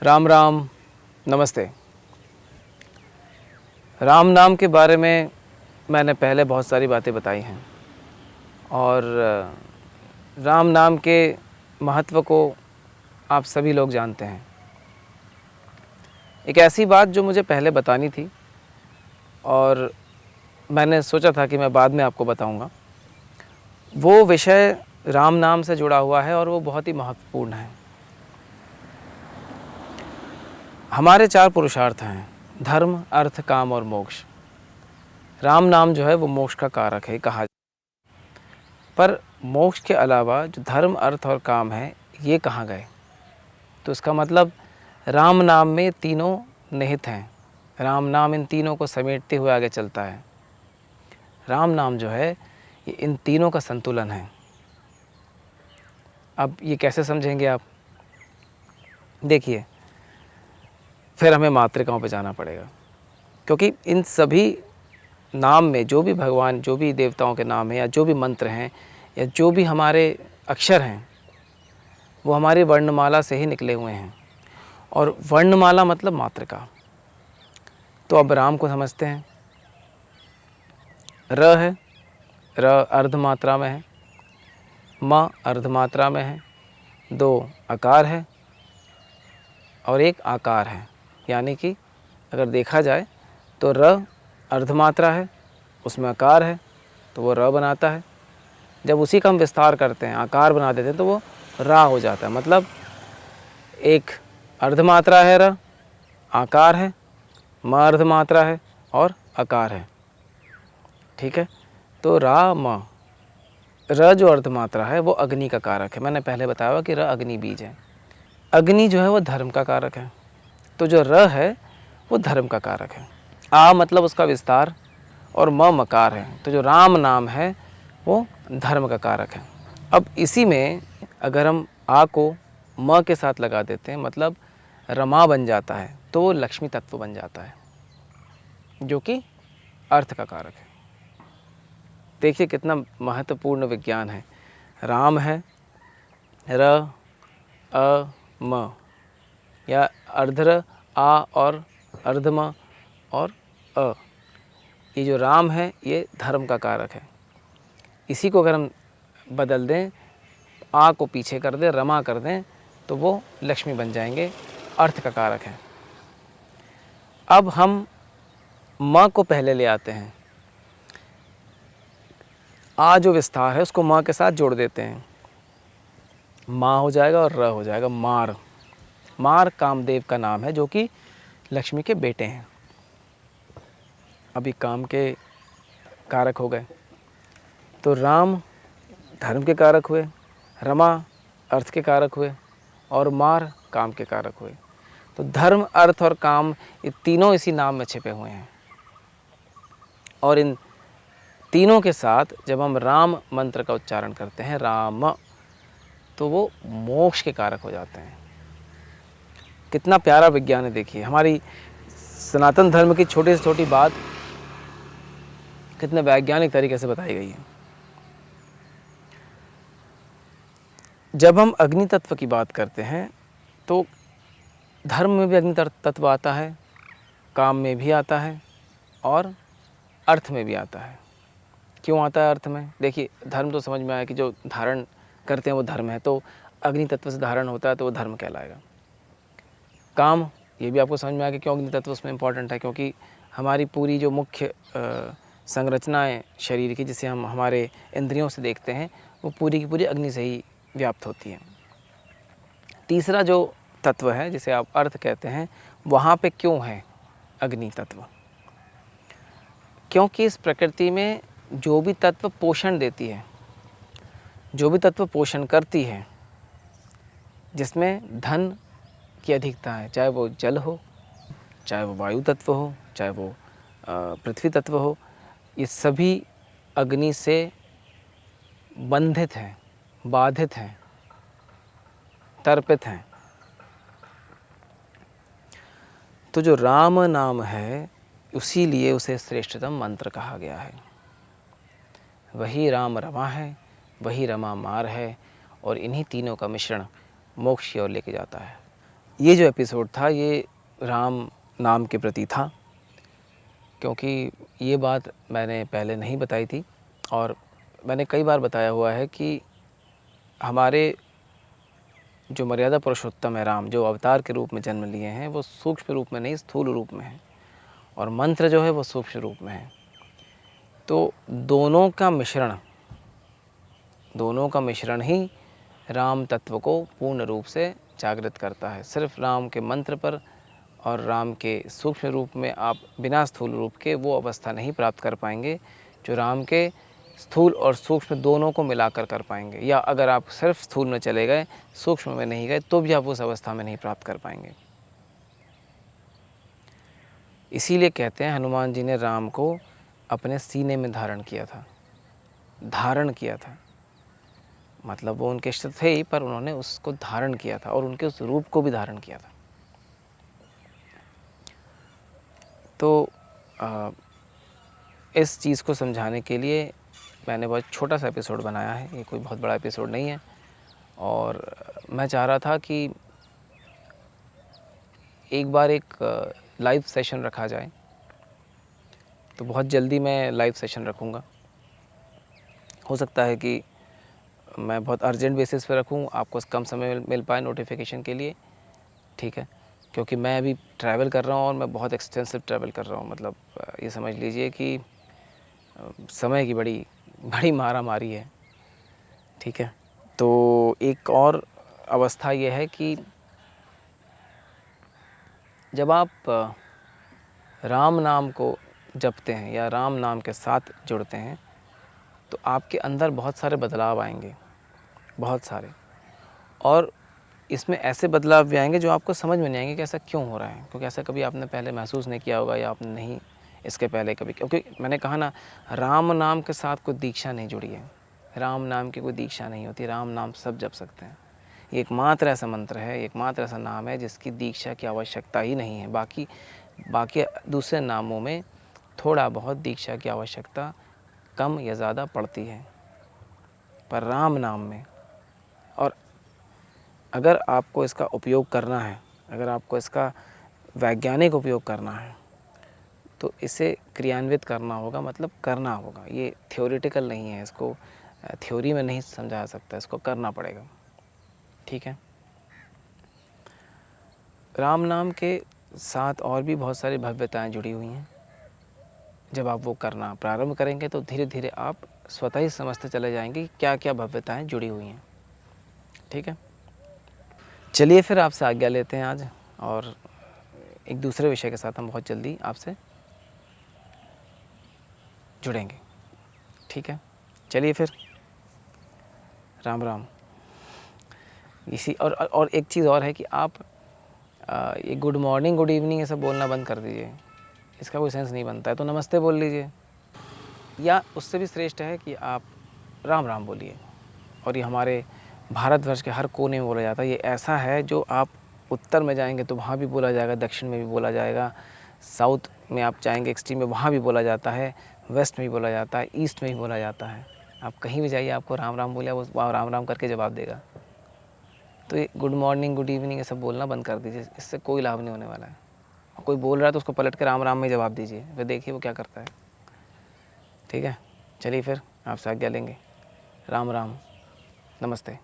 राम राम, नमस्ते। राम नाम के बारे में मैंने पहले बहुत सारी बातें बताई हैं और राम नाम के महत्व को आप सभी लोग जानते हैं। एक ऐसी बात जो मुझे पहले बतानी थी और मैंने सोचा था कि मैं बाद में आपको बताऊंगा, वो विषय राम नाम से जुड़ा हुआ है और वो बहुत ही महत्वपूर्ण है। हमारे 4 पुरुषार्थ हैं: धर्म, अर्थ, काम और मोक्ष। राम नाम जो है वो मोक्ष का कारक है कहा। पर मोक्ष के अलावा जो धर्म, अर्थ और काम है, ये कहाँ गए? तो इसका मतलब राम नाम में तीनों निहित हैं। राम नाम इन तीनों को समेटते हुए आगे चलता है। राम नाम जो है ये इन तीनों का संतुलन है। अब ये कैसे समझेंगे आप? देखिए, फिर हमें मातृकाओं पे जाना पड़ेगा, क्योंकि इन सभी नाम में जो भी भगवान, जो भी देवताओं के नाम हैं या जो भी मंत्र हैं या जो भी हमारे अक्षर हैं, वो हमारी वर्णमाला से ही निकले हुए हैं। और वर्णमाला मतलब मातृका। तो अब राम को समझते हैं। र है, र अर्ध मात्रा में है, म अर्ध मात्रा में है, 2 अकार है और 1 आकार है। यानी कि अगर देखा जाए तो र अर्धमात्रा है, उसमें आकार है, तो वो र बनाता है। जब उसी का हम विस्तार करते हैं, आकार बना देते हैं, तो वो रा हो जाता है। मतलब एक अर्धमात्रा है र, आकार है, म अर्धमात्रा है और आकार है। ठीक है, तो रा म। र जो अर्धमात्रा है वो अग्नि का कारक है। मैंने पहले बताया कि र अग्नि बीज है। अग्नि जो है वो धर्म का कारक है। तो जो र है वो धर्म का कारक है। आ मतलब उसका विस्तार और म मकार है। तो जो राम नाम है वो धर्म का कारक है। अब इसी में अगर हम आ को म के साथ लगा देते हैं, मतलब रमा बन जाता है, तो वो लक्ष्मी तत्व बन जाता है, जो कि अर्थ का कारक है। देखिए कितना महत्वपूर्ण विज्ञान है। राम है, र अ म, या अर्धर आ और अर्धम और अ। ये जो राम है ये धर्म का कारक है। इसी को अगर हम बदल दें, आ को पीछे कर दें, रमा कर दें, तो वो लक्ष्मी बन जाएंगे, अर्थ का कारक है। अब हम म को पहले ले आते हैं। आ जो विस्तार है उसको म के साथ जोड़ देते हैं, माँ हो जाएगा और र हो जाएगा, मार। मार कामदेव का नाम है, जो कि लक्ष्मी के बेटे हैं। अभी काम के कारक हो गए। तो राम धर्म के कारक हुए, रमा अर्थ के कारक हुए और मार काम के कारक हुए। तो धर्म, अर्थ और काम ये तीनों इसी नाम में छिपे हुए हैं। और इन तीनों के साथ जब हम राम मंत्र का उच्चारण करते हैं, राम, तो वो मोक्ष के कारक हो जाते हैं। कितना प्यारा विज्ञान है। देखिए हमारी सनातन धर्म की छोटी से छोटी बात कितने वैज्ञानिक तरीके से बताई गई है। जब हम अग्नि तत्व की बात करते हैं तो धर्म में भी अग्नि तत्व आता है, काम में भी आता है और अर्थ में भी आता है। क्यों आता है अर्थ में? देखिए, धर्म तो समझ में आया कि जो धारण करते हैं वो धर्म है, तो अग्नि तत्व से धारण होता है तो वो धर्म कहलाएगा। काम, ये भी आपको समझ में आया कि क्यों अग्नि तत्व उसमें इम्पॉर्टेंट है, क्योंकि हमारी पूरी जो मुख्य संरचनाएं शरीर की, जिसे हम हमारे इंद्रियों से देखते हैं, वो पूरी की पूरी अग्नि से ही व्याप्त होती है। तीसरा जो तत्व है जिसे आप अर्थ कहते हैं, वहाँ पे क्यों है अग्नि तत्व? क्योंकि इस प्रकृति में जो भी तत्व पोषण देती है, जो भी तत्व पोषण करती है, जिसमें धन की अधिकता है, चाहे वो जल हो, चाहे वो वायु तत्व हो, चाहे वो पृथ्वी तत्व हो, ये सभी अग्नि से बंधित हैं, बाधित हैं, तर्पित हैं। तो जो राम नाम है, उसी लिए उसे श्रेष्ठतम मंत्र कहा गया है। वही राम रमा है, वही रमा मार है, और इन्हीं तीनों का मिश्रण मोक्ष की ओर लेके जाता है। ये जो एपिसोड था ये राम नाम के प्रति था, क्योंकि ये बात मैंने पहले नहीं बताई थी और मैंने कई बार बताया हुआ है कि हमारे जो मर्यादा पुरुषोत्तम है राम, जो अवतार के रूप में जन्म लिए हैं, वो सूक्ष्म रूप में नहीं स्थूल रूप में है, और मंत्र जो है वो सूक्ष्म रूप में है। तो दोनों का मिश्रण ही राम तत्व को पूर्ण रूप से जागृत करता है। सिर्फ राम के मंत्र पर और राम के सूक्ष्म रूप में आप बिना स्थूल रूप के वो अवस्था नहीं प्राप्त कर पाएंगे जो राम के स्थूल और सूक्ष्म दोनों को मिलाकर कर पाएंगे। या अगर आप सिर्फ स्थूल में चले गए, सूक्ष्म में नहीं गए, तो भी आप उस अवस्था में नहीं प्राप्त कर पाएंगे। इसीलिए कहते हैं हनुमान जी ने राम को अपने सीने में धारण किया था। मतलब वो उनके इष्ट थे ही, पर उन्होंने उसको धारण किया था और उनके उस रूप को भी धारण किया था। तो इस चीज़ को समझाने के लिए मैंने बहुत छोटा सा एपिसोड बनाया है, ये कोई बहुत बड़ा एपिसोड नहीं है। और मैं चाह रहा था कि एक बार एक लाइव सेशन रखा जाए, तो बहुत जल्दी मैं लाइव सेशन रखूँगा। हो सकता है कि मैं बहुत अर्जेंट बेसिस पे रखूँ, आपको कम समय मिल पाए नोटिफिकेशन के लिए, ठीक है, क्योंकि मैं अभी ट्रैवल कर रहा हूँ और मैं बहुत एक्सटेंसिव ट्रैवल कर रहा हूँ। मतलब ये समझ लीजिए कि समय की बड़ी मारा मारी है, ठीक है। तो एक और अवस्था ये है कि जब आप राम नाम को जपते हैं या राम नाम के साथ जुड़ते हैं, तो आपके अंदर बहुत सारे बदलाव आएंगे, बहुत सारे। और इसमें ऐसे बदलाव भी आएंगे जो आपको समझ में नहीं आएंगे कि ऐसा क्यों हो रहा है, क्योंकि ऐसा कभी आपने पहले महसूस नहीं किया होगा या आपने नहीं इसके पहले कभी, क्योंकि मैंने कहा ना, राम नाम के साथ कोई दीक्षा नहीं जुड़ी है। राम नाम की कोई दीक्षा नहीं होती, राम नाम सब जप सकते हैं। ये एकमात्र ऐसा मंत्र है, एकमात्र ऐसा नाम है जिसकी दीक्षा की आवश्यकता ही नहीं है। बाकी दूसरे नामों में थोड़ा बहुत दीक्षा की आवश्यकता कम या ज़्यादा पड़ती है, पर राम नाम में, और अगर आपको इसका उपयोग करना है, अगर आपको इसका वैज्ञानिक उपयोग करना है, तो इसे क्रियान्वित करना होगा, मतलब करना होगा। ये थ्योरेटिकल नहीं है, इसको थ्योरी में नहीं समझा सकता, इसको करना पड़ेगा, ठीक है। राम नाम के साथ और भी बहुत सारी भव्यताएं जुड़ी हुई हैं। जब आप वो करना प्रारंभ करेंगे तो धीरे धीरे आप स्वतः ही समझते चले जाएंगे कि क्या क्या भव्यताएं जुड़ी हुई हैं, ठीक है। चलिए फिर आपसे आज्ञा लेते हैं आज, और एक दूसरे विषय के साथ हम बहुत जल्दी आपसे जुड़ेंगे, ठीक है। चलिए फिर, राम राम। इसी और एक चीज़ और है कि आप ये गुड मॉर्निंग गुड इवनिंग ये सब बोलना बंद कर दीजिए, इसका कोई सेंस नहीं बनता है। तो नमस्ते बोल लीजिए, या उससे भी श्रेष्ठ है कि आप राम राम बोलिए। और ये हमारे भारतवर्ष के हर कोने में बोला जाता है। ये ऐसा है जो आप उत्तर में जाएंगे तो वहाँ भी बोला जाएगा, दक्षिण में भी बोला जाएगा, साउथ में आप जाएंगे एक्सट्रीम में, वहाँ भी बोला जाता है, वेस्ट में भी बोला जाता है, ईस्ट में भी बोला जाता है। आप कहीं भी जाइए, आपको राम राम बोलिए, वो राम राम करके जवाब देगा। तो ये गुड मॉर्निंग गुड इवनिंग ये सब बोलना बंद कर दीजिए, इससे कोई लाभ नहीं होने वाला है। कोई बोल रहा है तो उसको पलट के राम राम में जवाब दीजिए, फिर देखिए वो क्या करता है, ठीक है। चलिए फिर आपसे आज्ञा लेंगे। राम राम, नमस्ते।